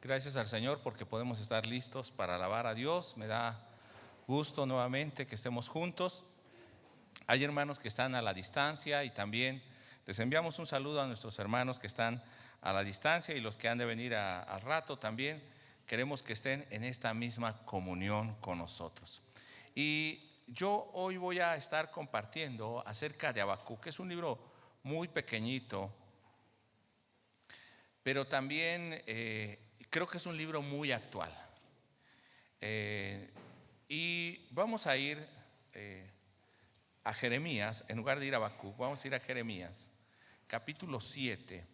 Gracias al Señor porque podemos estar listos para alabar a Dios. Me da gusto nuevamente que estemos juntos. Hay hermanos que están a la distancia y también les enviamos un saludo a nuestros hermanos que están a la distancia y los que han de venir al rato también. Queremos que estén en esta misma comunión con nosotros. Y yo hoy voy a estar compartiendo acerca de Habacuc, que es un libro muy pequeñito, pero también creo que es un libro muy actual. Y vamos a ir a Jeremías, en lugar de ir a Habacuc, vamos a ir a Jeremías, capítulo 7.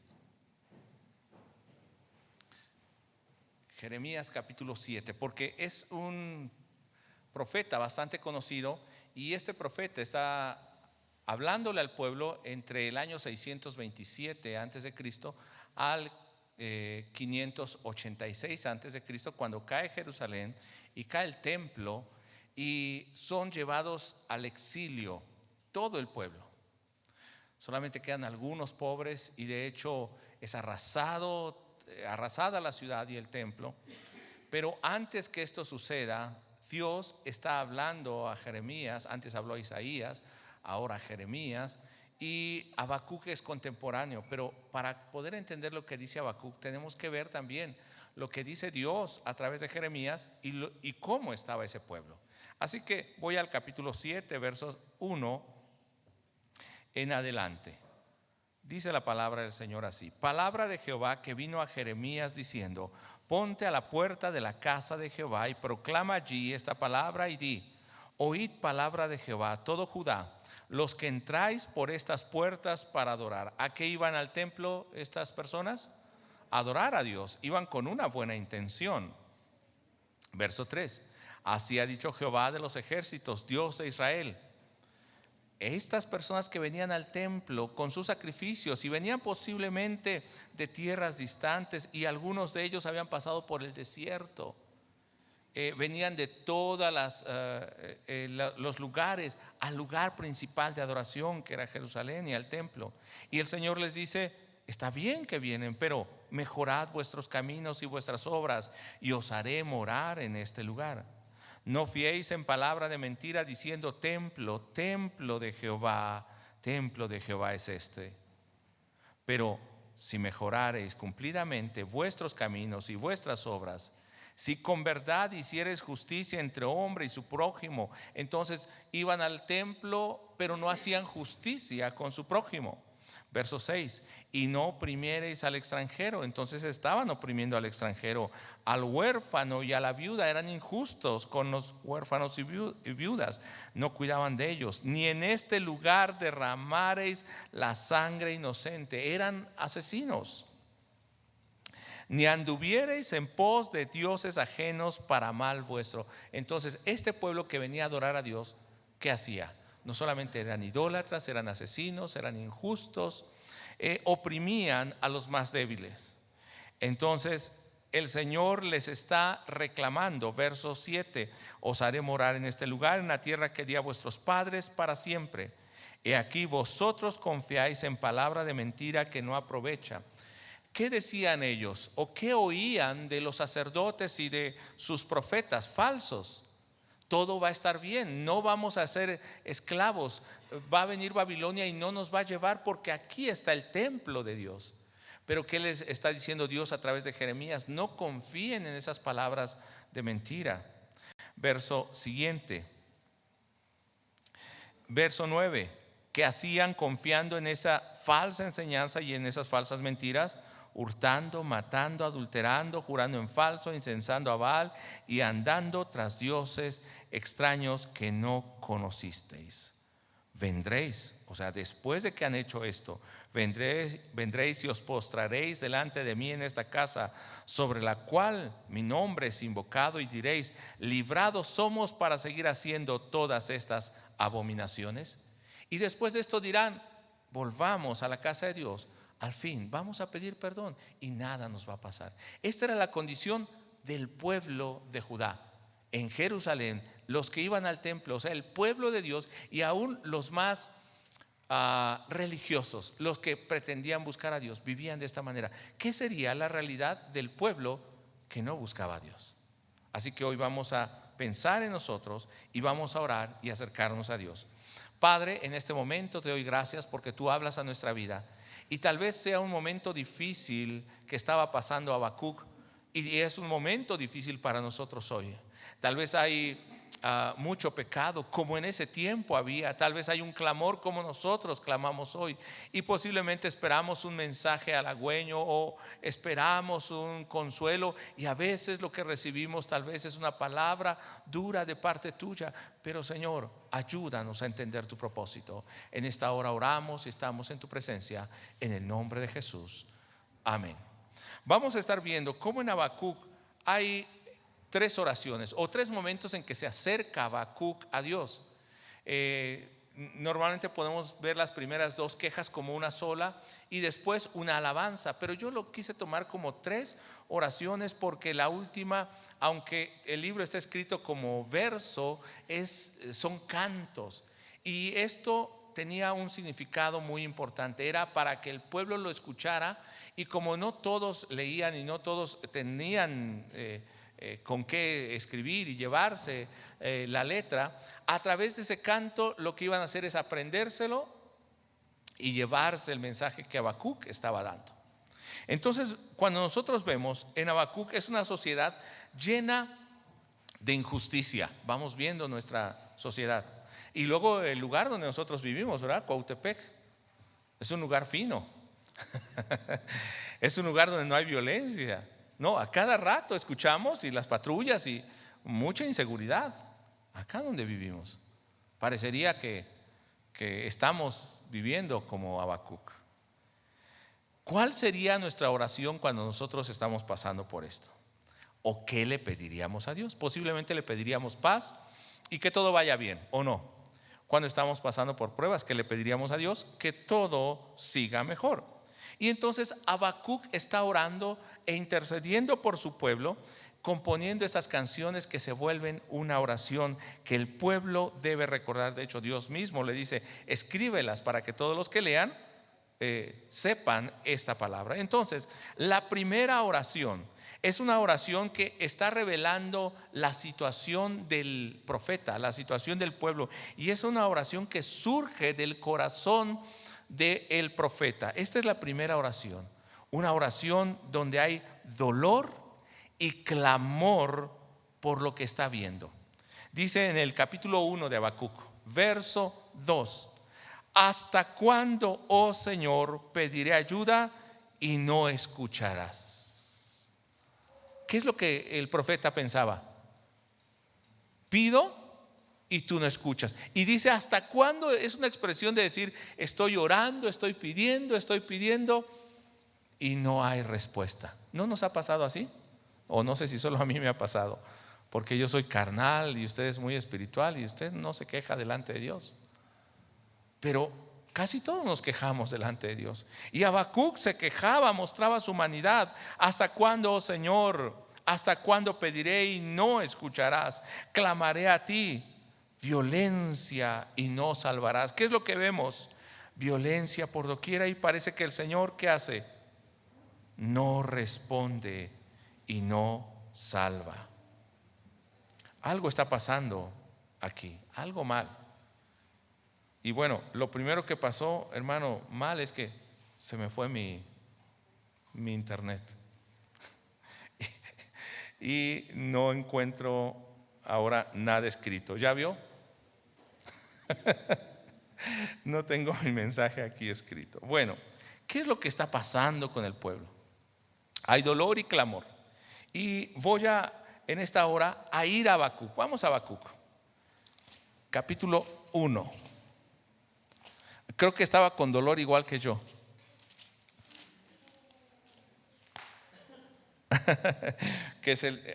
Jeremías capítulo 7, porque es un profeta bastante conocido y este profeta está hablándole al pueblo entre el año 627 antes de Cristo al 586 antes de Cristo, cuando cae Jerusalén y cae el templo y son llevados al exilio todo el pueblo. Solamente quedan algunos pobres y de hecho es arrasada la ciudad y el templo. Pero antes que esto suceda, Dios está hablando a Jeremías. Antes habló a Isaías, ahora a Jeremías, y Habacuc es contemporáneo. Pero para poder entender lo que dice Habacuc, tenemos que ver también lo que dice Dios a través de Jeremías y cómo estaba ese pueblo. Así que voy al capítulo 7, versos 1 en adelante. Dice la palabra del Señor así: palabra de Jehová que vino a Jeremías diciendo: ponte a la puerta de la casa de Jehová y proclama allí esta palabra y di: oíd palabra de Jehová todo Judá, los que entráis por estas puertas para adorar. ¿A qué iban al templo estas personas? A adorar a Dios. Iban con una buena intención. Verso 3: así ha dicho Jehová de los ejércitos, Dios de Israel: estas personas que venían al templo con sus sacrificios y venían posiblemente de tierras distantes, y algunos de ellos habían pasado por el desierto, venían de todos los lugares al lugar principal de adoración, que era Jerusalén, y al templo. Y el Señor les dice: está bien que vienen, pero mejorad vuestros caminos y vuestras obras, y os haré morar en este lugar. No fiéis en palabra de mentira diciendo: templo, templo de Jehová es este. Pero si mejorareis cumplidamente vuestros caminos y vuestras obras, si con verdad hiciereis justicia entre hombre y su prójimo. Entonces iban al templo, pero no hacían justicia con su prójimo. Verso 6: y no oprimiereis al extranjero. Entonces estaban oprimiendo al extranjero, al huérfano y a la viuda. Eran injustos con los huérfanos y viudas, no cuidaban de ellos. Ni en este lugar derramareis la sangre inocente. Eran asesinos. Ni anduviereis en pos de dioses ajenos para mal vuestro. Entonces este pueblo que venía a adorar a Dios, ¿qué hacía? No solamente eran idólatras, eran asesinos, eran injustos, oprimían a los más débiles. Entonces el Señor les está reclamando. Verso 7: os haré morar en este lugar, en la tierra que di a vuestros padres para siempre. He aquí vosotros confiáis en palabra de mentira que no aprovecha. ¿Qué decían ellos o qué oían de los sacerdotes y de sus profetas falsos? Todo va a estar bien, no vamos a ser esclavos, va a venir Babilonia y no nos va a llevar, porque aquí está el templo de Dios. Pero ¿qué les está diciendo Dios a través de Jeremías? No confíen en esas palabras de mentira. Verso siguiente, verso 9: ¿qué hacían confiando en esa falsa enseñanza y en esas falsas mentiras? Hurtando, matando, adulterando, jurando en falso, incensando a Baal y andando tras dioses extraños que no conocisteis. Vendréis, o sea, después de que han hecho esto, vendréis y os postraréis delante de mí en esta casa, sobre la cual mi nombre es invocado, y diréis: librados somos para seguir haciendo todas estas abominaciones. Y después de esto dirán: volvamos a la casa de Dios. Al fin vamos a pedir perdón y nada nos va a pasar. Esta era la condición del pueblo de Judá en Jerusalén, los que iban al templo, o sea, el pueblo de Dios, y aún los más religiosos, los que pretendían buscar a Dios, vivían de esta manera. ¿Qué sería la realidad del pueblo que no buscaba a Dios. Así que hoy vamos a pensar en nosotros y vamos a orar y acercarnos a Dios. Padre, en este momento te doy gracias porque tú hablas a nuestra vida. Y tal vez sea un momento difícil que estaba pasando Habacuc, y es un momento difícil para nosotros hoy. Tal vez hay mucho pecado como en ese tiempo había. Tal vez hay un clamor como nosotros clamamos hoy, y posiblemente esperamos un mensaje halagüeño o esperamos un consuelo, y a veces lo que recibimos tal vez es una palabra dura de parte tuya. Pero Señor, ayúdanos a entender tu propósito. En esta hora oramos y estamos en tu presencia, en el nombre de Jesús, amén. Vamos a estar viendo cómo en Habacuc hay tres oraciones o tres momentos en que se acerca Habacuc a Dios. Normalmente podemos ver las primeras dos quejas como una sola y después una alabanza, pero yo lo quise tomar como tres oraciones porque la última, aunque el libro está escrito como verso, son cantos, y esto tenía un significado muy importante. Era para que el pueblo lo escuchara, y como no todos leían y no todos tenían con qué escribir y llevarse la letra, a través de ese canto lo que iban a hacer es aprendérselo y llevarse el mensaje que Habacuc estaba dando. Entonces, cuando nosotros vemos en Habacuc, es una sociedad llena de injusticia. Vamos viendo nuestra sociedad. Y luego el lugar donde nosotros vivimos, ¿verdad? Cuautepec, es un lugar fino. Es un lugar donde no hay violencia. No, a cada rato escuchamos y las patrullas y mucha inseguridad. Acá donde vivimos parecería que estamos viviendo como Habacuc. ¿Cuál sería nuestra oración cuando nosotros estamos pasando por esto? ¿O qué le pediríamos a Dios? Posiblemente le pediríamos paz y que todo vaya bien, ¿o no? Cuando estamos pasando por pruebas, ¿qué le pediríamos a Dios? Que todo siga mejor. Y entonces Habacuc está orando e intercediendo por su pueblo, componiendo estas canciones que se vuelven una oración que el pueblo debe recordar. De hecho, Dios mismo le dice: escríbelas para que todos los que lean sepan esta palabra. Entonces, la primera oración es una oración que está revelando la situación del profeta, la situación del pueblo, y es una oración que surge del corazón del profeta. Esta es la primera oración, una oración donde hay dolor y clamor por lo que está viendo. Dice en el capítulo 1 de Habacuc, verso 2: ¿hasta cuándo, oh Señor, pediré ayuda y no escucharás? ¿Qué es lo que el profeta pensaba? Pido y tú no escuchas. Y dice ¿hasta cuándo? Es una expresión de decir: estoy orando, estoy pidiendo y no hay respuesta. ¿No nos ha pasado así? O no sé si solo a mí me ha pasado, porque yo soy carnal y usted es muy espiritual y usted no se queja delante de Dios. Pero casi todos nos quejamos delante de Dios. Y Habacuc se quejaba, mostraba su humanidad. ¿Hasta cuándo, oh Señor? ¿Hasta cuándo pediré y no escucharás? Clamaré a ti, violencia y no salvarás. ¿Qué es lo que vemos? Violencia por doquiera, y parece que el Señor, ¿qué hace? No responde y no salva. Algo está pasando aquí, algo mal. Y bueno, lo primero que pasó, hermano, mal, es que se me fue mi internet y no encuentro ahora nada escrito. ¿Ya vio? No tengo mi mensaje aquí escrito. Bueno, ¿qué es lo que está pasando con el pueblo? Hay dolor y clamor. Y voy en esta hora a ir a Habacuc. Vamos a Habacuc, capítulo 1. Creo que estaba con dolor igual que yo.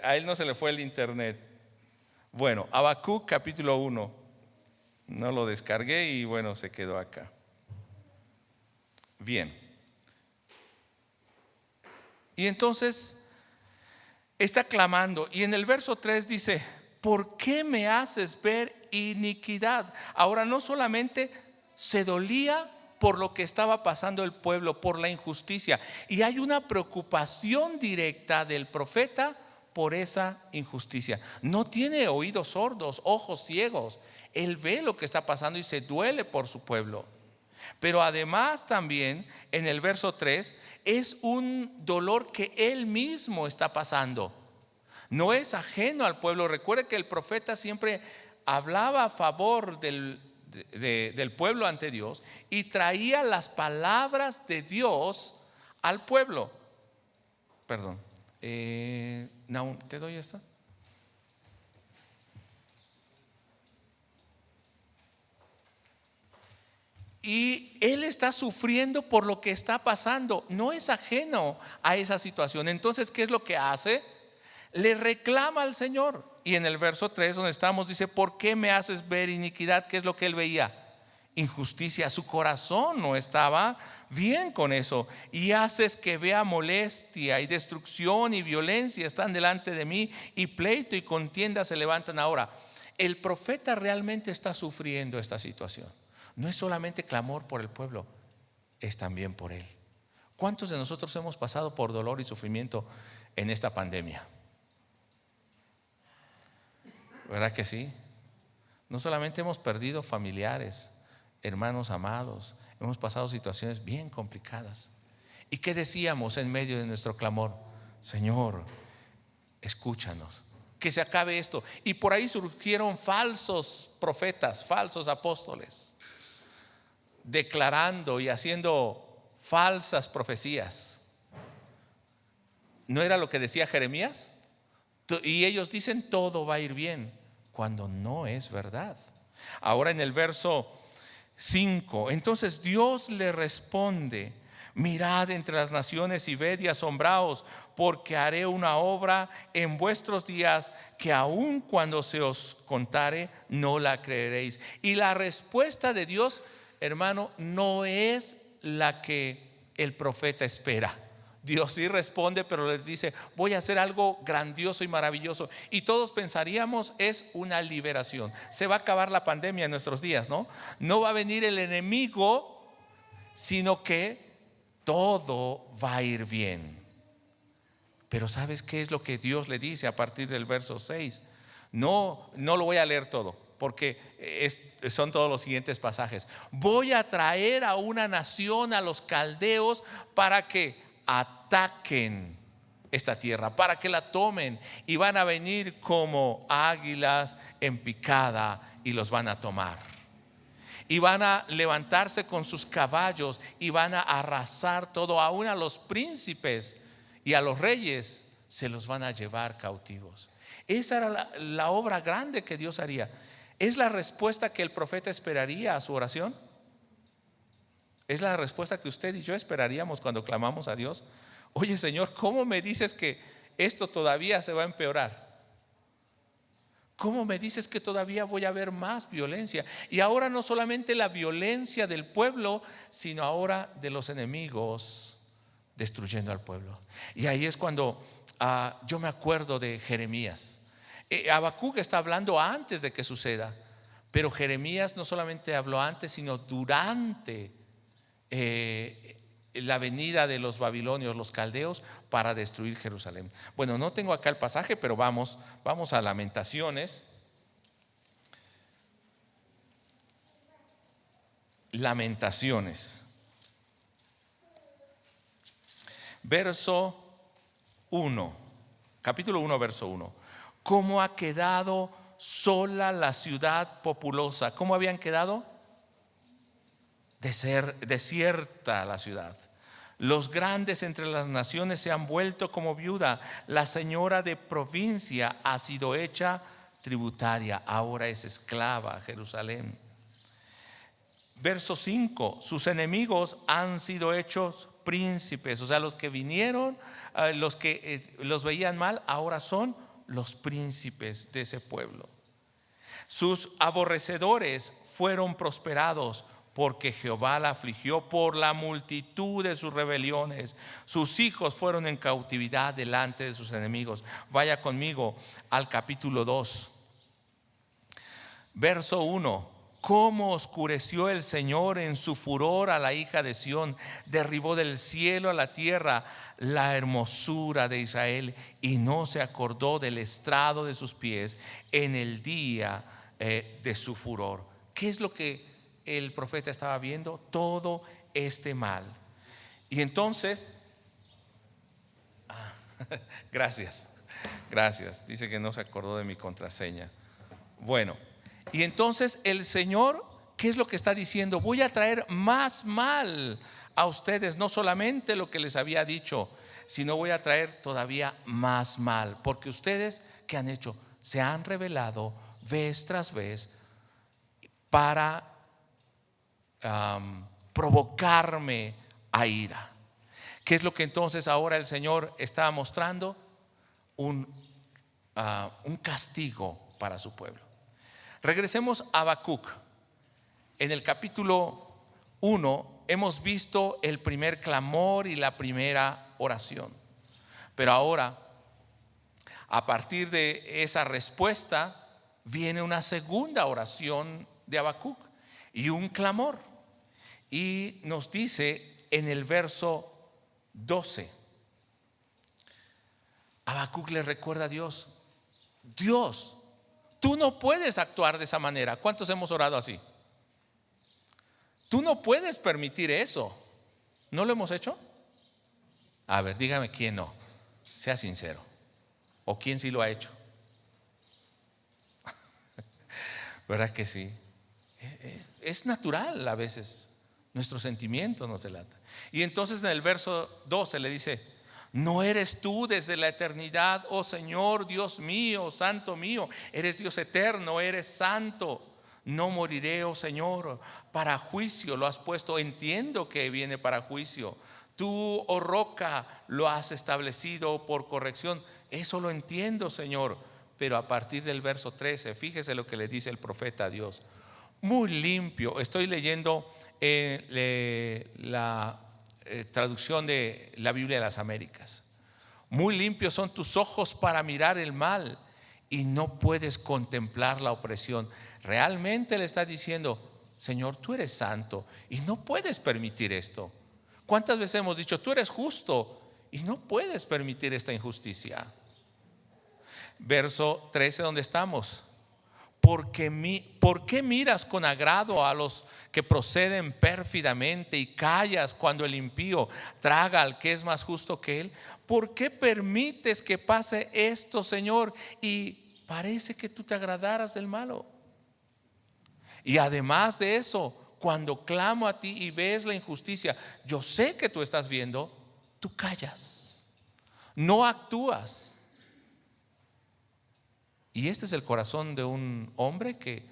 A él no se le fue el internet. Bueno, Habacuc capítulo 1. No lo descargué y bueno, se quedó acá. Bien. Y entonces está clamando, y en el verso 3 dice: ¿por qué me haces ver iniquidad? Ahora no solamente se dolía por lo que estaba pasando el pueblo, por la injusticia, y hay una preocupación directa del profeta por esa injusticia. No tiene oídos sordos, ojos ciegos. Él ve lo que está pasando y se duele por su pueblo. Pero además también en el verso 3 es un dolor que él mismo está pasando. No es ajeno al pueblo. Recuerde que el profeta siempre hablaba a favor del pueblo ante Dios y traía las palabras de Dios al pueblo. Perdón, Nahum, ¿te doy esta? Y él está sufriendo por lo que está pasando. No es ajeno a esa situación. Entonces, ¿qué es lo que hace? Le reclama al Señor. Y en el verso 3 donde estamos dice: ¿por qué me haces ver iniquidad? ¿Qué es lo que él veía? Injusticia. Su corazón no estaba bien con eso. Y haces que vea molestia y destrucción y violencia están delante de mí, y pleito y contienda se levantan ahora. El profeta realmente está sufriendo esta situación. No es solamente clamor por el pueblo, es también por él. ¿Cuántos de nosotros hemos pasado por dolor y sufrimiento en esta pandemia? ¿Verdad que sí? No solamente hemos perdido familiares, hermanos amados, hemos pasado situaciones bien complicadas. ¿Y qué decíamos en medio de nuestro clamor? Señor, escúchanos, que se acabe esto. Y por ahí surgieron falsos profetas, falsos apóstoles, declarando y haciendo falsas profecías. ¿No era lo que decía Jeremías? Y ellos dicen todo va a ir bien, cuando no es verdad. Ahora en el verso 5, entonces Dios le responde: mirad entre las naciones y ved y asombraos, porque haré una obra en vuestros días que aun cuando se os contare no la creeréis. Y la respuesta de Dios, hermano, no es la que el profeta espera. Dios sí responde, pero les dice: voy a hacer algo grandioso y maravilloso. Y todos pensaríamos es una liberación. Se va a acabar la pandemia en nuestros días, ¿no? No va a venir el enemigo, sino que todo va a ir bien. Pero ¿sabes qué es lo que Dios le dice a partir del verso 6? No lo voy a leer todo, porque son todos los siguientes pasajes. Voy a traer a una nación, a los caldeos, para que ataquen esta tierra, para que la tomen, y van a venir como águilas en picada y los van a tomar. Y van a levantarse con sus caballos y van a arrasar todo, aún a los príncipes y a los reyes se los van a llevar cautivos. Esa era la obra grande que Dios haría. ¿Es la respuesta que el profeta esperaría a su oración? ¿Es la respuesta que usted y yo esperaríamos cuando clamamos a Dios? Oye, Señor, ¿cómo me dices que esto todavía se va a empeorar? ¿Cómo me dices que todavía voy a ver más violencia? Y ahora no solamente la violencia del pueblo, sino ahora de los enemigos destruyendo al pueblo. Y ahí es cuando yo me acuerdo de Jeremías. Habacuc está hablando antes de que suceda, pero Jeremías no solamente habló antes, sino durante la venida de los babilonios, los caldeos, para destruir Jerusalén. Bueno, no tengo acá el pasaje, pero vamos a Lamentaciones. Lamentaciones, verso 1, capítulo 1, verso 1. ¿Cómo ha quedado sola la ciudad populosa? ¿Cómo habían quedado? Desierta la ciudad. Los grandes entre las naciones se han vuelto como viuda. La señora de provincia ha sido hecha tributaria. Ahora es esclava Jerusalén. Verso 5. Sus enemigos han sido hechos príncipes. O sea, los que vinieron, los que los veían mal, ahora son los príncipes de ese pueblo. Sus aborrecedores fueron prosperados, porque Jehová la afligió por la multitud de sus rebeliones. Sus hijos fueron en cautividad delante de sus enemigos. Vaya conmigo al capítulo 2, verso 1. cómo oscureció el Señor en su furor a la hija de Sión, derribó del cielo a la tierra la hermosura de Israel y no se acordó del estrado de sus pies en el día de su furor. ¿Qué es lo que el profeta estaba viendo? Todo este mal. Y entonces, gracias, dice que no se acordó de mi contraseña. Bueno, y entonces el Señor, ¿qué es lo que está diciendo? Voy a traer más mal a ustedes, no solamente lo que les había dicho, sino voy a traer todavía más mal, porque ustedes, ¿qué han hecho? Se han rebelado vez tras vez para provocarme a ira. ¿Qué es lo que entonces ahora el Señor está mostrando? Un castigo para su pueblo. Regresemos a Habacuc. En el capítulo 1 hemos visto el primer clamor y la primera oración. Pero ahora, a partir de esa respuesta, viene una segunda oración de Habacuc y un clamor. Y nos dice en el verso 12, Habacuc le recuerda a Dios: Dios, tú no puedes actuar de esa manera. ¿Cuántos hemos orado así? Tú no puedes permitir eso. ¿No lo hemos hecho? A ver, dígame quién no. Sea sincero. ¿O quién sí lo ha hecho? ¿Verdad que sí? Es natural a veces. Nuestro sentimiento nos delata. Y entonces en el verso 12 le dice: ¿no eres tú desde la eternidad, oh Señor, Dios mío, Santo mío? Eres Dios eterno, eres santo. No moriré, oh Señor, para juicio lo has puesto. Entiendo que viene para juicio. Tú, oh roca, lo has establecido por corrección. Eso lo entiendo, Señor. Pero a partir del verso 13, fíjese lo que le dice el profeta a Dios. Muy limpio. Estoy leyendo la traducción de la Biblia de las Américas. Muy limpios son tus ojos para mirar el mal y no puedes contemplar la opresión. Realmente le está diciendo: Señor, tú eres santo y no puedes permitir esto. ¿Cuántas veces hemos dicho: tú eres justo y no puedes permitir esta injusticia? Verso 13, donde estamos. ¿Por qué miras con agrado a los que proceden pérfidamente y callas cuando el impío traga al que es más justo que él? ¿Por qué permites que pase esto, Señor? Y parece que tú te agradaras del malo. Y además de eso, cuando clamo a ti y ves la injusticia, yo sé que tú estás viendo, tú callas, no actúas. Y este es el corazón de un hombre que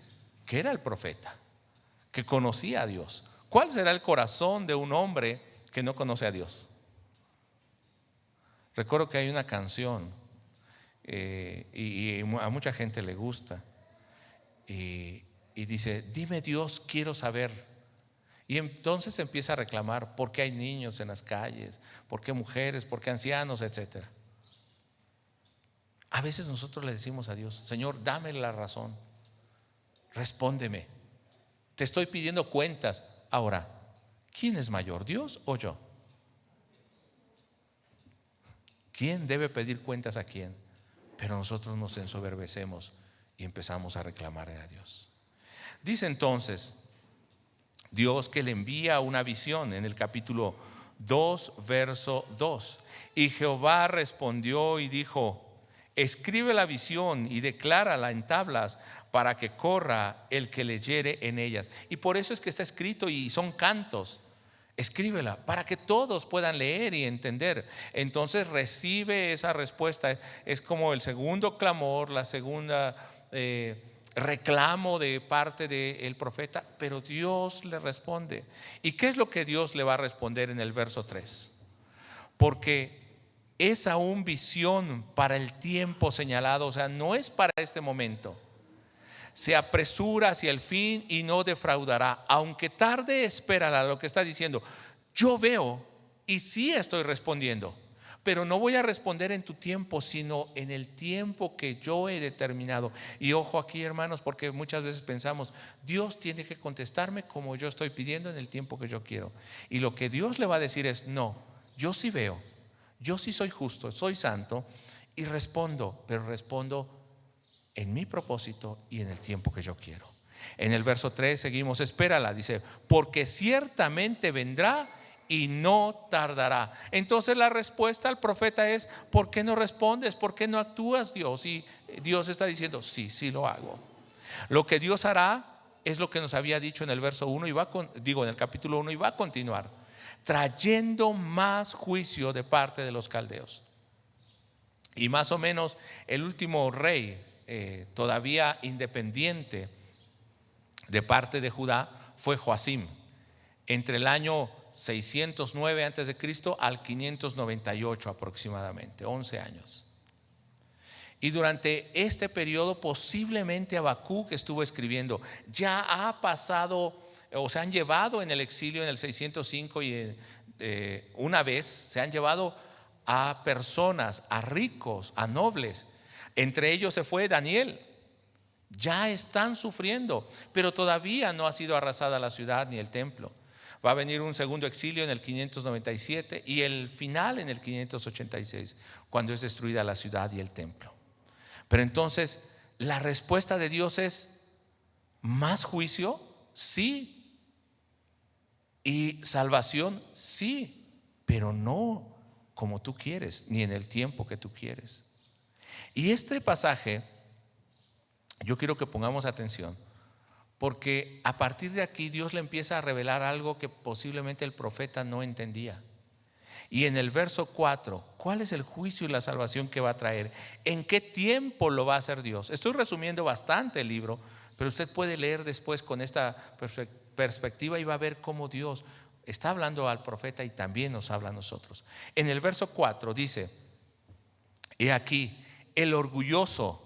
era el profeta, que conocía a Dios. ¿Cuál será el corazón de un hombre que no conoce a Dios? Recuerdo que hay una canción y a mucha gente le gusta y dice: dime Dios, quiero saber. Y entonces empieza a reclamar: ¿por qué hay niños en las calles? ¿Por qué mujeres? ¿Por qué ancianos? Etcétera. A veces nosotros le decimos a Dios: Señor, dame la razón, respóndeme, te estoy pidiendo cuentas. Ahora, ¿quién es mayor, Dios o yo? ¿Quién debe pedir cuentas a quién? Pero nosotros nos ensoberbecemos y empezamos a reclamar a Dios. Dice entonces Dios que le envía una visión en el capítulo 2, verso 2. Y Jehová respondió y dijo: escribe la visión y declárala en tablas para que corra el que leyere en ellas. Y por eso es que está escrito y son cantos. Escríbela para que todos puedan leer y entender. Entonces recibe esa respuesta. Es como el segundo clamor, la segunda reclamo de parte del profeta, pero Dios le responde. ¿Y qué es lo que Dios le va a responder en el verso 3? Porque es aún visión para el tiempo señalado, o sea, no es para este momento. Se apresura hacia el fin y no defraudará. Aunque tarde, espérala. Lo que está diciendo: yo veo y sí estoy respondiendo, Pero no voy a responder en tu tiempo, sino en el tiempo que yo he determinado. Y ojo aquí, hermanos, porque muchas veces pensamos, Dios tiene que contestarme como yo estoy pidiendo en el tiempo que yo quiero. Y lo que Dios le va a decir es, no, yo sí veo, yo sí soy justo, soy santo, y respondo, pero respondo en mi propósito y en el tiempo que yo quiero. En el verso 3 seguimos, espérala, dice, porque ciertamente vendrá y no tardará. Entonces la respuesta al profeta es, ¿por qué no respondes? ¿Por qué no actúas, Dios? Y Dios está diciendo, sí lo hago. Lo que Dios hará es lo que nos había dicho en el verso 1 y en el capítulo 1, y va a continuar, trayendo más juicio de parte de los caldeos. Y más o menos el último rey todavía independiente de parte de Judá fue Joacim, entre el año 609 antes de Cristo al 598 aproximadamente, 11 años. Y durante este periodo posiblemente Habacuc estuvo escribiendo. Ya ha pasado, o se han llevado en el exilio en el 605 y una vez se han llevado a personas, a ricos, a nobles. Entre ellos se fue Daniel. Ya están sufriendo, pero todavía no ha sido arrasada la ciudad ni el templo. Va a venir un segundo exilio en el 597 y el final en el 586, cuando es destruida la ciudad y el templo. Pero entonces la respuesta de Dios es: ¿más juicio? Sí. Y salvación, sí, pero no como tú quieres, ni en el tiempo que tú quieres. Y este pasaje yo quiero que pongamos atención, porque a partir de aquí Dios le empieza a revelar algo que posiblemente el profeta no entendía. Y en el verso 4, ¿cuál es el juicio y la salvación que va a traer? ¿En qué tiempo lo va a hacer Dios? Estoy resumiendo bastante el libro, pero usted puede leer después con esta perspectiva y va a ver cómo Dios está hablando al profeta y también nos habla a nosotros. En el verso 4 dice: he aquí, el orgulloso,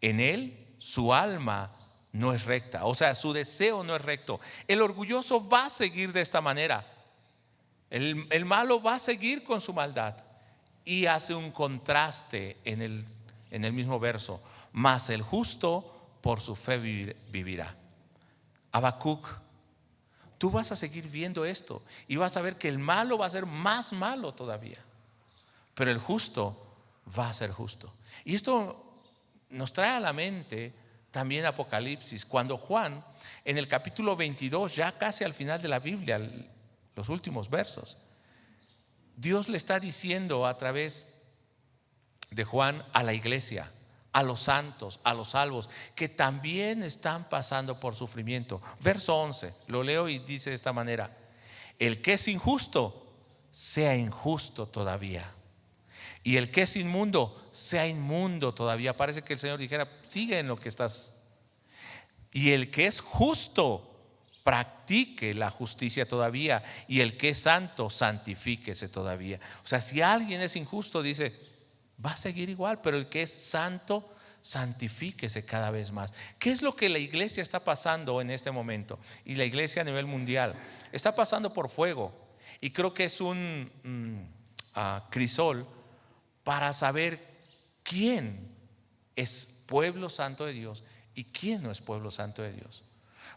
en él su alma no es recta, o sea, su deseo no es recto. El orgulloso va a seguir de esta manera. El malo va a seguir con su maldad. Y hace un contraste en el mismo verso: mas el justo por su fe vivirá. Habacuc, tú vas a seguir viendo esto y vas a ver que el malo va a ser más malo todavía, pero el justo va a ser justo. Y esto nos trae a la mente también Apocalipsis, cuando Juan en el capítulo 22, ya casi al final de la Biblia, los últimos versos, Dios le está diciendo a través de Juan a la iglesia, a los santos, a los salvos, que también están pasando por sufrimiento. Verso 11, lo leo y dice de esta manera: el que es injusto, sea injusto todavía, y el que es inmundo, sea inmundo todavía. Parece que el Señor dijera: sigue en lo que estás. Y el que es justo, practique la justicia todavía, y el que es santo, santifíquese todavía. O sea, si alguien es injusto, dice, va a seguir igual, pero el que es santo, santifíquese cada vez más. ¿Qué es lo que la iglesia está pasando en este momento? Y la iglesia a nivel mundial está pasando por fuego, y creo que es un crisol para saber quién es pueblo santo de Dios y quién no es pueblo santo de Dios.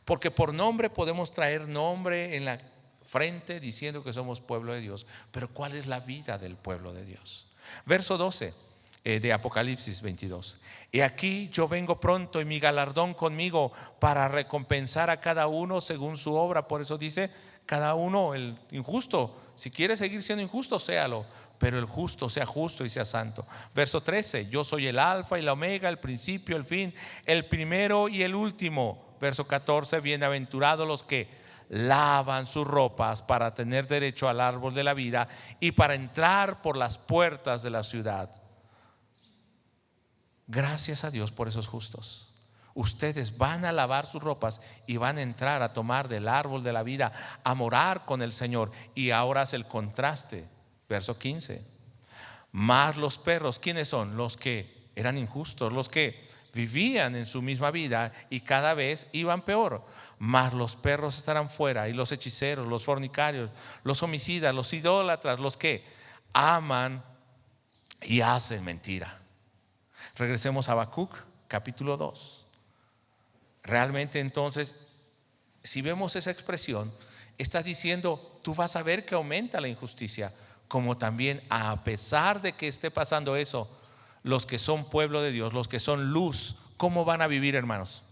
Porque por nombre podemos traer nombre en la frente diciendo que somos pueblo de Dios, pero ¿cuál es la vida del pueblo de Dios? Verso 12 de Apocalipsis 22: he aquí, yo vengo pronto, y mi galardón conmigo, para recompensar a cada uno según su obra. Por eso dice, cada uno, el injusto, si quiere seguir siendo injusto, séalo, pero el justo sea justo y sea santo. Verso 13: yo soy el alfa y la omega, el principio, el fin, el primero y el último. Verso 14: bienaventurados los que lavan sus ropas para tener derecho al árbol de la vida y para entrar por las puertas de la ciudad. Gracias a Dios por esos justos. Ustedes van a lavar sus ropas y van a entrar a tomar del árbol de la vida, a morar con el Señor. Y ahora hace el contraste. Verso 15: mas los perros, ¿quiénes son? Los que eran injustos, los que vivían en su misma vida y cada vez iban peor. Mas los perros estarán fuera, y los hechiceros, los fornicarios, los homicidas, los idólatras, los que aman y hacen mentira. Regresemos a Habacuc capítulo 2. Realmente entonces, si vemos esa expresión, está diciendo: tú vas a ver que aumenta la injusticia, como también, a pesar de que esté pasando eso, los que son pueblo de Dios, los que son luz, ¿cómo van a vivir, hermanos?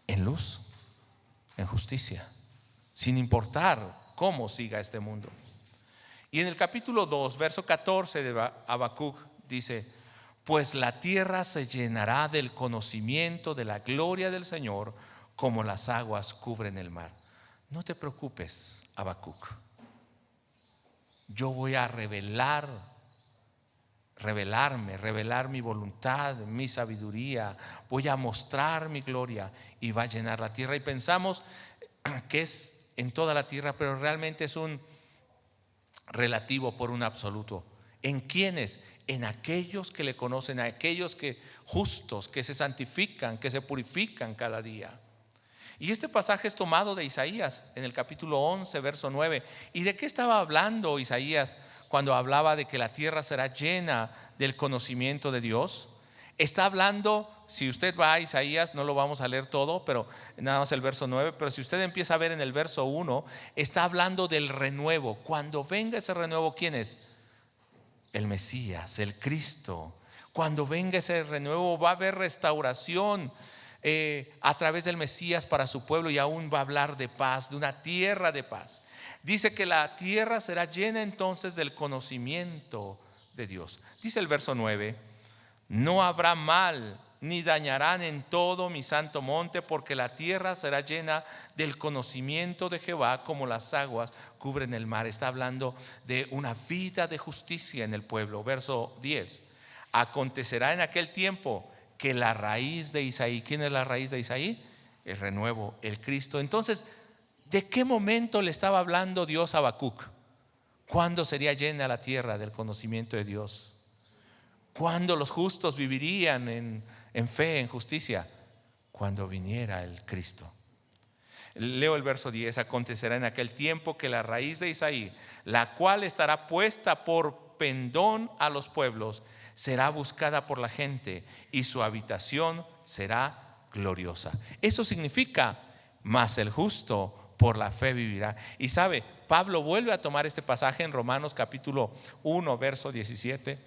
En luz, en justicia, sin importar cómo siga este mundo. Y en el capítulo 2, verso 14 de Habacuc dice: pues la tierra se llenará del conocimiento de la gloria del Señor, como las aguas cubren el mar. No te preocupes, Habacuc. Yo voy a revelar mi voluntad, mi sabiduría. Voy a mostrar mi gloria y va a llenar la tierra. Y pensamos que es en toda la tierra, pero realmente es un relativo por un absoluto. ¿En quiénes? En aquellos que le conocen, a aquellos que justos, que se santifican, que se purifican cada día. Y este pasaje es tomado de Isaías en el capítulo 11, verso 9. ¿Y de qué estaba hablando Isaías cuando hablaba de que la tierra será llena del conocimiento de Dios? Está hablando, si usted va a Isaías, no lo vamos a leer todo, pero nada más el verso 9, pero si usted empieza a ver en el verso 1, está hablando del renuevo. Cuando venga ese renuevo, ¿quién es? El Mesías, el Cristo. Cuando venga ese renuevo, va a haber restauración a través del Mesías para su pueblo, y aún va a hablar de paz, de una tierra de paz. Dice que la tierra será llena entonces del conocimiento de Dios. Dice el verso 9: no habrá mal ni dañarán en todo mi santo monte, porque la tierra será llena del conocimiento de Jehová, como las aguas cubren el mar. Está hablando de una vida de justicia en el pueblo. Verso 10: acontecerá en aquel tiempo que la raíz de Isaí. ¿Quién es la raíz de Isaí? El renuevo, el Cristo. Entonces, ¿de qué momento le estaba hablando Dios a Habacuc? ¿Cuándo sería llena la tierra del conocimiento de Dios? ¿Cuándo los justos vivirían en fe, en justicia? Cuando viniera el Cristo. Leo el verso 10: acontecerá en aquel tiempo que la raíz de Isaí, la cual estará puesta por pendón a los pueblos, será buscada por la gente, y su habitación será gloriosa. Eso significa: mas el justo por la fe vivirá. Y sabe, Pablo vuelve a tomar este pasaje en Romanos capítulo 1, verso 17,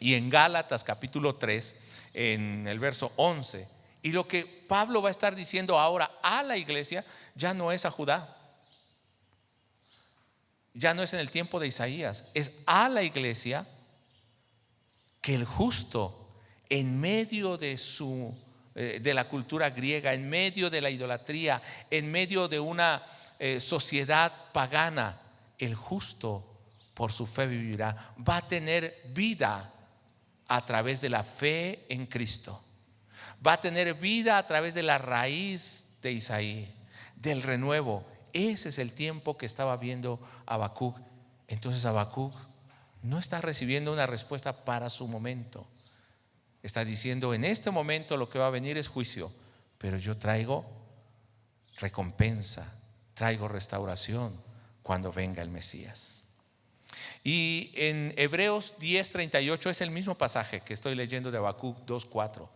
y en Gálatas capítulo 3, en el verso 11. Y lo que Pablo va a estar diciendo ahora a la iglesia ya no es a Judá, ya no es en el tiempo de Isaías, es a la iglesia, que el justo, en medio de la cultura griega, en medio de la idolatría, en medio de una sociedad pagana, el justo por su fe vivirá. Va a tener vida a través de la fe en Cristo. Va a tener vida a través de la raíz de Isaí, del renuevo. Ese es el tiempo que estaba viendo Habacuc. Entonces Habacuc no está recibiendo una respuesta para su momento. Está diciendo: en este momento lo que va a venir es juicio, pero yo traigo recompensa, traigo restauración cuando venga el Mesías. Y en Hebreos 10:38 es el mismo pasaje que estoy leyendo de Habacuc 2:4.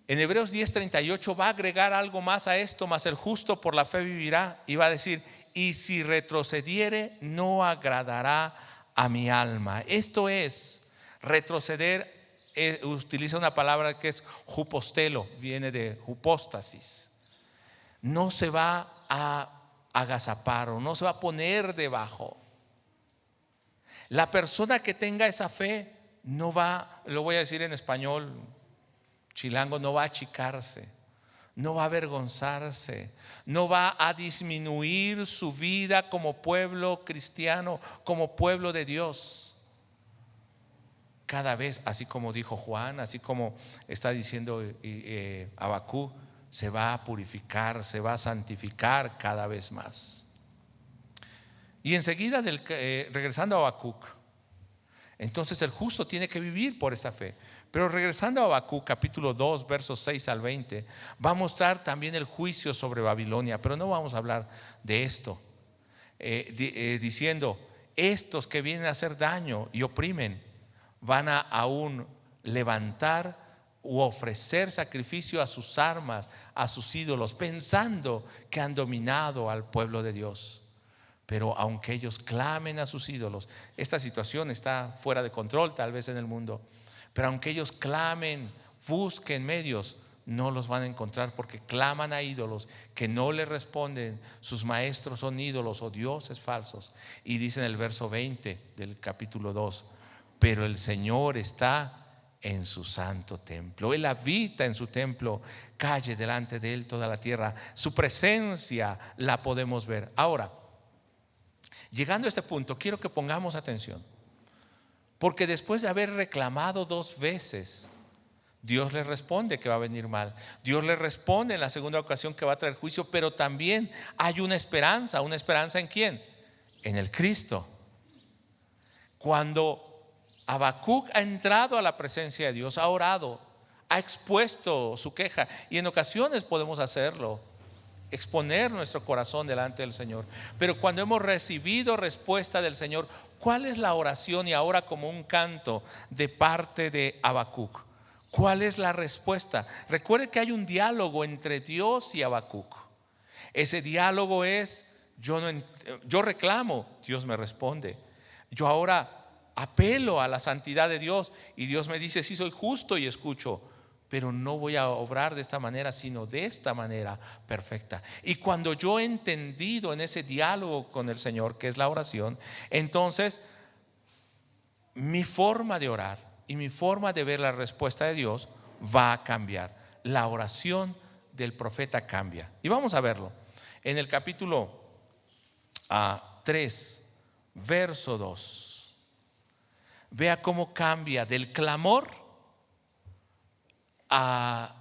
En Hebreos 10:38 va a agregar algo más a esto: mas el justo por la fe vivirá. Y va a decir: y si retrocediere, no agradará a mi alma. Esto es, retroceder, utiliza una palabra que es jupostelo, viene de jupóstasis. No se va a agazapar o no se va a poner debajo. La persona que tenga esa fe no va, lo voy a decir en español chilango, no va a achicarse, no va a avergonzarse, no va a disminuir su vida como pueblo cristiano, como pueblo de Dios. Cada vez, así como dijo Juan, así como está diciendo Habacuc, se va a purificar, se va a santificar cada vez más. Y enseguida regresando a Habacuc, entonces el justo tiene que vivir por esta fe. Pero regresando a Habacuc capítulo 2, versos 6 al 20, va a mostrar también el juicio sobre Babilonia. Pero no vamos a hablar de esto, diciendo: estos que vienen a hacer daño y oprimen van a aún levantar u ofrecer sacrificio a sus armas, a sus ídolos, pensando que han dominado al pueblo de Dios. Pero aunque ellos clamen a sus ídolos, esta situación está fuera de control tal vez en el mundo, pero aunque ellos clamen, busquen medios, no los van a encontrar, porque claman a ídolos que no les responden. Sus maestros son ídolos o dioses falsos. Y dice en el verso 20 del capítulo 2: pero el Señor está en su santo templo, Él habita en su templo, calle delante de Él toda la tierra. Su presencia la podemos ver. Ahora, llegando a este punto, quiero que pongamos atención, porque después de haber reclamado 2 veces, Dios le responde que va a venir mal. Dios le responde en la segunda ocasión que va a traer juicio, pero también hay una esperanza. ¿Una esperanza en quién? En el Cristo. Cuando Habacuc ha entrado a la presencia de Dios, ha orado, ha expuesto su queja, y en ocasiones podemos hacerlo, exponer nuestro corazón delante del Señor. Pero cuando hemos recibido respuesta del Señor, ¿cuál es la oración? Y ahora, como un canto de parte de Habacuc, ¿cuál es la respuesta? Recuerde que hay un diálogo entre Dios y Habacuc. Ese diálogo es: yo reclamo, Dios me responde. Yo ahora apelo a la santidad de Dios, y Dios me dice: sí, soy justo y escucho, pero no voy a obrar de esta manera, sino de esta manera perfecta. Y cuando yo he entendido en ese diálogo con el Señor, que es la oración, entonces mi forma de orar y mi forma de ver la respuesta de Dios va a cambiar. La oración del profeta cambia. Y vamos a verlo en el capítulo 3, verso 2. Vea cómo cambia del clamor a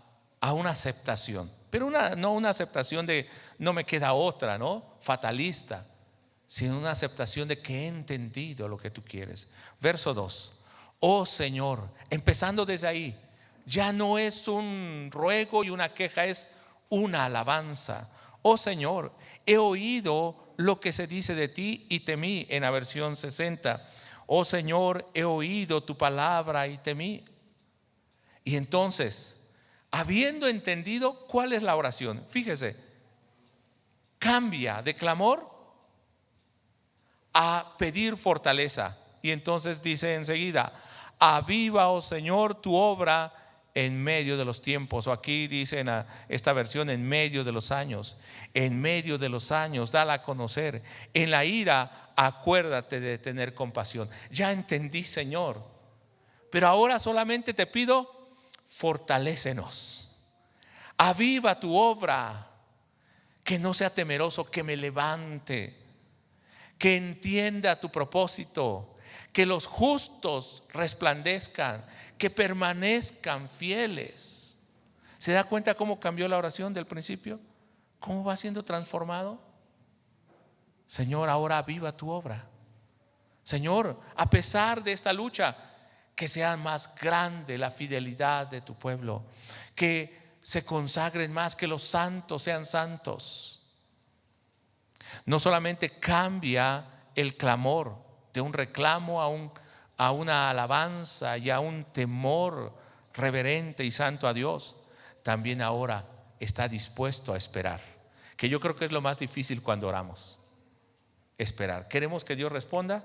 una aceptación. Pero no una aceptación de no me queda otra, ¿no? Fatalista, sino una aceptación de que he entendido lo que tú quieres. Verso 2: oh Señor, empezando desde ahí, ya no es un ruego y una queja, es una alabanza. Oh Señor, he oído lo que se dice de ti y temí, en la versión 60. Oh Señor, he oído tu palabra y temí. Y entonces, habiendo entendido cuál es la oración, fíjese, cambia de clamor a pedir fortaleza. Y entonces dice enseguida: aviva, oh Señor, tu obra en medio de los tiempos. O aquí dice en esta versión: en medio de los años. En medio de los años, dala a conocer. En la ira, acuérdate de tener compasión. Ya entendí, Señor, pero ahora solamente te pido: fortalécenos, aviva tu obra, que no sea temeroso, que me levante, que entienda tu propósito, que los justos resplandezcan, que permanezcan fieles. ¿Se da cuenta cómo cambió la oración del principio? ¿Cómo va siendo transformado? Señor, ahora aviva tu obra. Señor, a pesar de esta lucha, que sea más grande la fidelidad de tu pueblo, que se consagren más, que los santos sean santos. No solamente cambia el clamor de un reclamo a una alabanza y a un temor reverente y santo a Dios, también ahora está dispuesto a esperar, que yo creo que es lo más difícil cuando oramos. Esperar. ¿Queremos que Dios responda?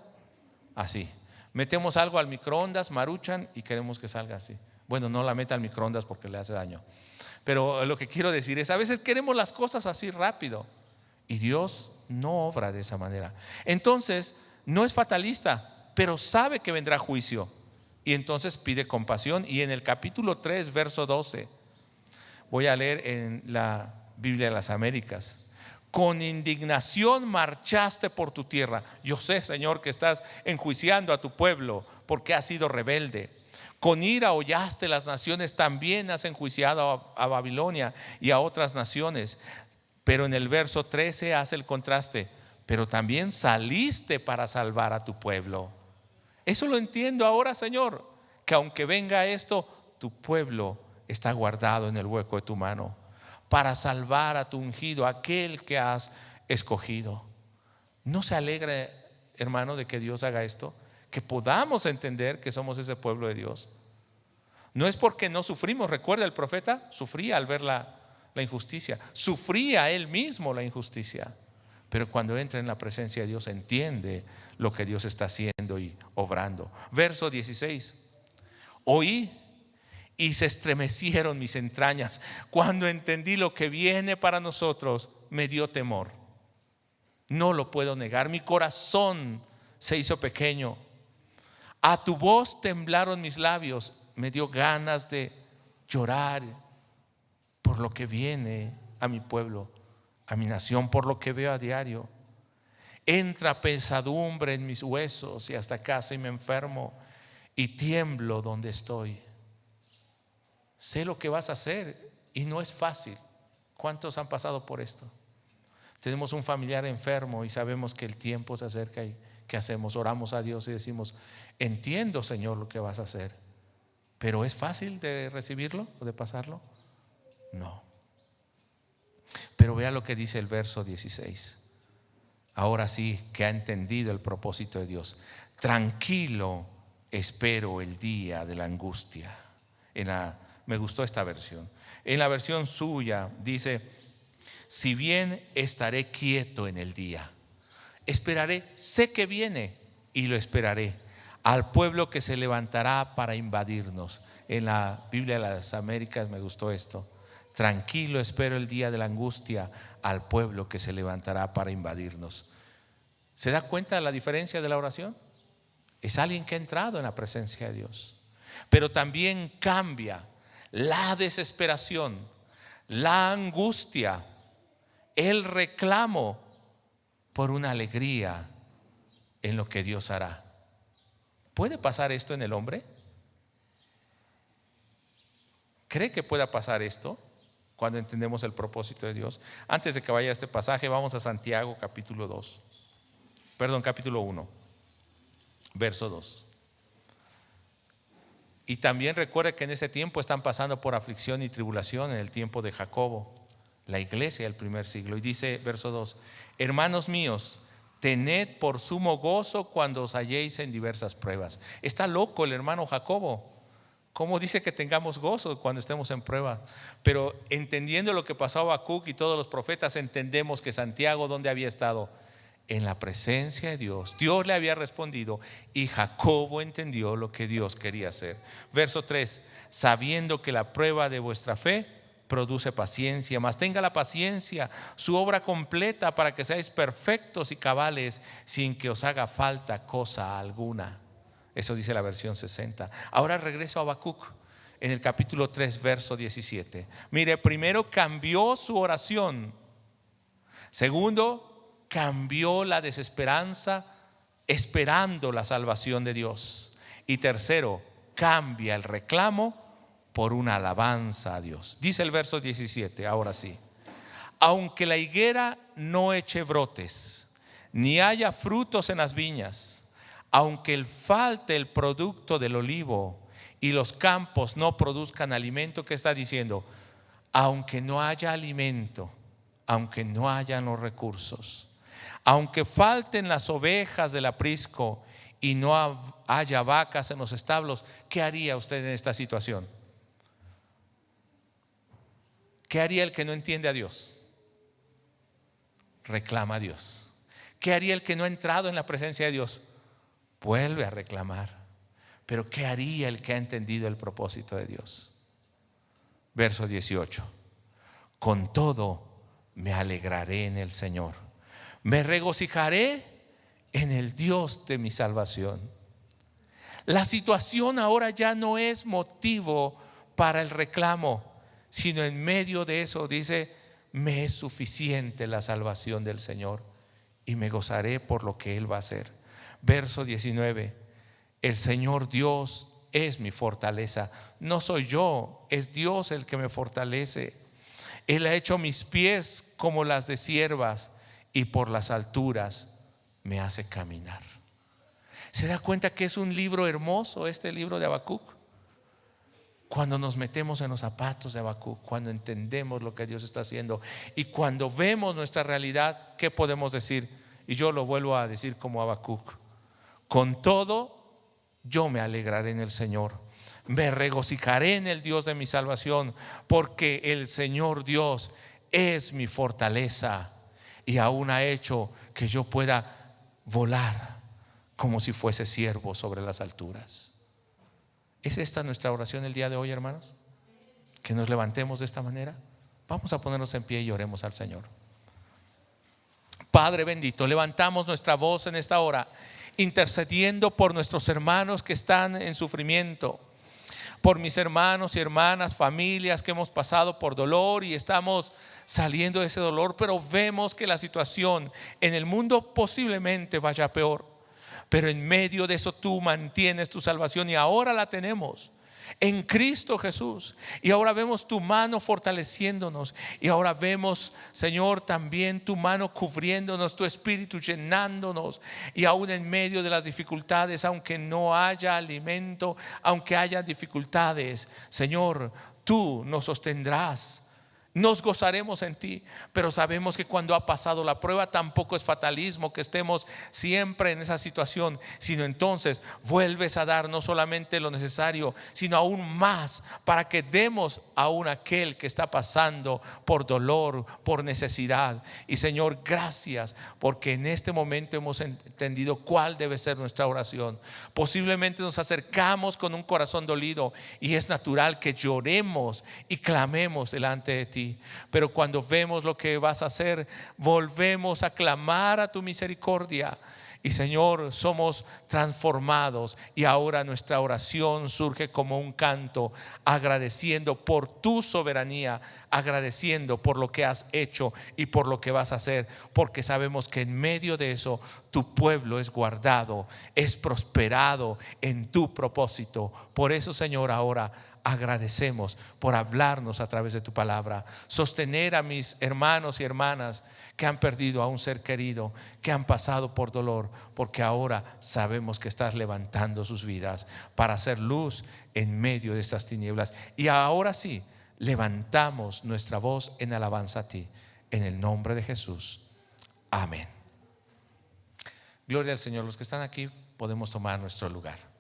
Así. Metemos algo al microondas, maruchan, y queremos que salga así. Bueno, no la meta al microondas porque le hace daño. Pero lo que quiero decir es: a veces queremos las cosas así rápido, y Dios no obra de esa manera. Entonces, no es fatalista, pero sabe que vendrá juicio, y entonces pide compasión. Y en el capítulo 3, verso 12, voy a leer en la Biblia de las Américas: con indignación marchaste por tu tierra. Yo sé, Señor, que estás enjuiciando a tu pueblo porque has sido rebelde. Con ira hollaste las naciones, también has enjuiciado a Babilonia y a otras naciones. Pero en el verso 13 hace el contraste: pero también saliste para salvar a tu pueblo. Eso lo entiendo ahora, Señor, que aunque venga esto, tu pueblo está guardado en el hueco de tu mano, para salvar a tu ungido, aquel que has escogido. ¿No se alegra hermano, de que Dios haga esto, que podamos entender que somos ese pueblo de Dios. No es porque no sufrimos. Recuerda, el profeta sufría al ver la injusticia, sufría él mismo la injusticia, pero cuando entra en la presencia de Dios entiende lo que Dios está haciendo y obrando. Verso 16: oí y se estremecieron mis entrañas. Cuando entendí lo que viene para nosotros, me dio temor. No lo puedo negar, mi corazón se hizo pequeño. A tu voz temblaron mis labios. Me dio ganas de llorar por lo que viene a mi pueblo, a mi nación, por lo que veo a diario. Entra pesadumbre en mis huesos y hasta casi me enfermo y tiemblo donde estoy. Sé lo que vas a hacer y no es fácil. ¿Cuántos han pasado por esto? Tenemos un familiar enfermo y sabemos que el tiempo se acerca y ¿qué hacemos? Oramos a Dios y decimos: entiendo, Señor, lo que vas a hacer. ¿Pero es fácil de recibirlo o de pasarlo? No. Pero vea lo que dice el verso 16. Ahora sí que ha entendido el propósito de Dios. Tranquilo espero el día de la angustia. Me gustó esta versión. En la versión suya dice: si bien estaré quieto en el día, esperaré, sé que viene y lo esperaré, al pueblo que se levantará para invadirnos. En la Biblia de las Américas me gustó esto: tranquilo espero el día de la angustia, al pueblo que se levantará para invadirnos. ¿Se da cuenta de la diferencia de la oración? Es alguien que ha entrado en la presencia de Dios, pero también cambia la desesperación, la angustia, el reclamo por una alegría en lo que Dios hará. ¿Puede pasar esto en el hombre? ¿Cree que pueda pasar esto cuando entendemos el propósito de Dios? Antes de que vaya a este pasaje, vamos a Santiago capítulo 1, verso 2. Y también recuerde que en ese tiempo están pasando por aflicción y tribulación, en el tiempo de Jacobo, la iglesia del primer siglo. Y dice verso 2: hermanos míos, tened por sumo gozo cuando os halléis en diversas pruebas. Está loco el hermano Jacobo. ¿Cómo dice que tengamos gozo cuando estemos en prueba? Pero entendiendo lo que pasó a Habacuc y todos los profetas, entendemos que Santiago, ¿dónde había estado? En la presencia de Dios. Dios le había respondido y Jacobo entendió lo que Dios quería hacer. Verso 3: sabiendo que la prueba de vuestra fe produce paciencia, mas tenga la paciencia su obra completa, para que seáis perfectos y cabales, sin que os haga falta cosa alguna. Eso dice la versión 60. Ahora regreso a Habacuc en el capítulo 3, verso 17. Mire, primero cambió su oración. Segundo, cambió la desesperanza esperando la salvación de Dios. Y tercero, cambia el reclamo por una alabanza a Dios. Dice el verso 17, ahora sí: aunque la higuera no eche brotes, ni haya frutos en las viñas, aunque falte el producto del olivo y los campos no produzcan alimento. ¿Qué está diciendo? Aunque no haya alimento, aunque no hayan los recursos, aunque falten las ovejas del aprisco y no haya vacas en los establos, ¿qué haría usted en esta situación? ¿Qué haría el que no entiende a Dios? Reclama a Dios. ¿Qué haría el que no ha entrado en la presencia de Dios? Vuelve a reclamar. Pero ¿qué haría el que ha entendido el propósito de Dios? Verso 18: con todo me alegraré en el Señor, me regocijaré en el Dios de mi salvación. La situación ahora ya no es motivo para el reclamo, sino en medio de eso dice: me es suficiente la salvación del Señor y me gozaré por lo que Él va a hacer. Verso 19: el Señor Dios es mi fortaleza. No soy yo, es Dios el que me fortalece. Él ha hecho mis pies como las de ciervas y por las alturas me hace caminar. ¿Se da cuenta que es un libro hermoso este libro de Habacuc? Cuando nos metemos en los zapatos de Habacuc, cuando entendemos lo que Dios está haciendo y cuando vemos nuestra realidad, ¿qué podemos decir? Y yo lo vuelvo a decir como Habacuc: con todo yo me alegraré en el Señor, me regocijaré en el Dios de mi salvación, porque el Señor Dios es mi fortaleza y aún ha hecho que yo pueda volar como si fuese ciervo sobre las alturas. ¿Es esta nuestra oración el día de hoy, hermanos? Que nos levantemos de esta manera. Vamos a ponernos en pie y oremos al Señor. Padre bendito, levantamos nuestra voz en esta hora, intercediendo por nuestros hermanos que están en sufrimiento, por mis hermanos y hermanas, familias que hemos pasado por dolor y estamos saliendo de ese dolor, pero vemos que la situación en el mundo posiblemente vaya peor. Pero en medio de eso tú mantienes tu salvación, y ahora la tenemos en Cristo Jesús. Y ahora vemos tu mano fortaleciéndonos, y ahora vemos, Señor, también tu mano cubriéndonos, tu espíritu llenándonos. Y aún en medio de las dificultades, aunque no haya alimento, aunque haya dificultades, Señor, tú nos sostendrás. Nos gozaremos en ti, pero sabemos que cuando ha pasado la prueba tampoco es fatalismo que estemos siempre en esa situación, sino entonces vuelves a dar no solamente lo necesario, sino aún más, para que demos aún a aquel que está pasando por dolor, por necesidad. Y Señor, gracias, porque en este momento hemos entendido cuál debe ser nuestra oración. Posiblemente nos acercamos con un corazón dolido, y es natural que lloremos y clamemos delante de ti. Pero cuando vemos lo que vas a hacer, volvemos a clamar a tu misericordia. Y Señor, somos transformados, y ahora nuestra oración surge como un canto, agradeciendo por tu soberanía, agradeciendo por lo que has hecho y por lo que vas a hacer, porque sabemos que en medio de eso tu pueblo es guardado, es prosperado en tu propósito. Por eso, Señor, ahora agradecemos por hablarnos a través de tu palabra, sostener a mis hermanos y hermanas que han perdido a un ser querido, que han pasado por dolor, porque ahora sabemos que estás levantando sus vidas para hacer luz en medio de estas tinieblas. Y ahora sí, levantamos nuestra voz en alabanza a ti, en el nombre de Jesús. Amén. Gloria al Señor. Los que están aquí podemos tomar nuestro lugar.